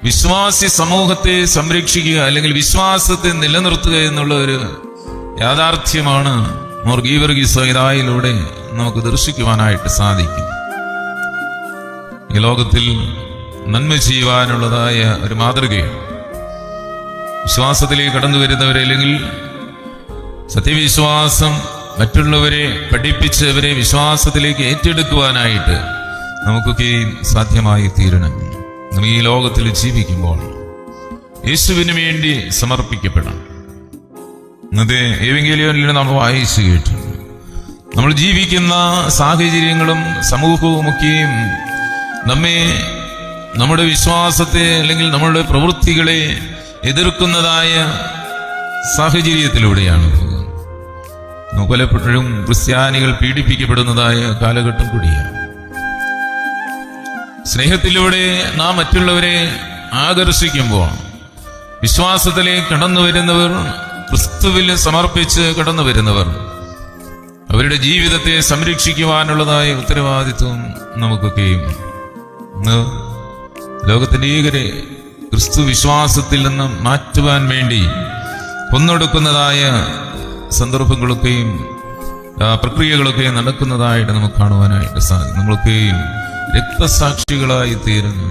വിശ്വാസി സമൂഹത്തെ സംരക്ഷിക്കുക അല്ലെങ്കിൽ വിശ്വാസത്തെ നിലനിർത്തുക എന്നുള്ള ഒരു യാഥാർത്ഥ്യമാണ് മോർ ഗീവർഗീസ് ഇതായിലൂടെ നമുക്ക് ദർശിക്കുവാനായിട്ട് സാധിക്കും. ഈ ലോകത്തിൽ നന്മ ചെയ്യുവാനുള്ളതായ ഒരു മാതൃകയാണ്. വിശ്വാസത്തിലേക്ക് കടന്നു വരുന്നവരെ അല്ലെങ്കിൽ സത്യവിശ്വാസം മറ്റുള്ളവരെ പഠിപ്പിച്ച് അവരെ വിശ്വാസത്തിലേക്ക് ഏറ്റെടുക്കുവാനായിട്ട് നമുക്കൊക്കെ സാധ്യമായി തീരണം. നമ്മൾ ഈ ലോകത്തിൽ ജീവിക്കുമ്പോൾ യേശുവിന് വേണ്ടി സമർപ്പിക്കപ്പെടണം. ഇന്നത്തെ ഏവെങ്കേലിയോനിൽ നമ്മൾ വായിച്ചു കേട്ടു. നമ്മൾ ജീവിക്കുന്ന സാഹചര്യങ്ങളും സമൂഹവുമൊക്കെയും നമ്മെ നമ്മുടെ വിശ്വാസത്തെ അല്ലെങ്കിൽ നമ്മുടെ പ്രവൃത്തികളെ എതിർക്കുന്നതായ സാഹചര്യത്തിലൂടെയാണ്. പലപ്പോഴും ക്രിസ്ത്യാനികൾ പീഡിപ്പിക്കപ്പെടുന്നതായ കാലഘട്ടം കൂടിയാണ്. സ്നേഹത്തിലൂടെ നാം മറ്റുള്ളവരെ ആകർഷിക്കുമ്പോൾ വിശ്വാസത്തിലേക്ക് കടന്നു വരുന്നവർ, ക്രിസ്തുവിൽ സമർപ്പിച്ച് കടന്നു വരുന്നവർ, അവരുടെ ജീവിതത്തെ സംരക്ഷിക്കുവാനുള്ളതായ ഉത്തരവാദിത്വം നമുക്കൊക്കെയും ലോകത്തിന്റെ ഏകരെ ക്രിസ്തു വിശ്വാസത്തിൽ നിന്ന് മാറ്റുവാൻ വേണ്ടി കൊന്നൊടുക്കുന്നതായ സന്ദർഭങ്ങളൊക്കെയും പ്രക്രിയകളൊക്കെയും നടക്കുന്നതായിട്ട് നമുക്ക് കാണുവാനായിട്ട് സാധിക്കും. നമ്മളൊക്കെയും രക്തസാക്ഷികളായി തീരുന്നു.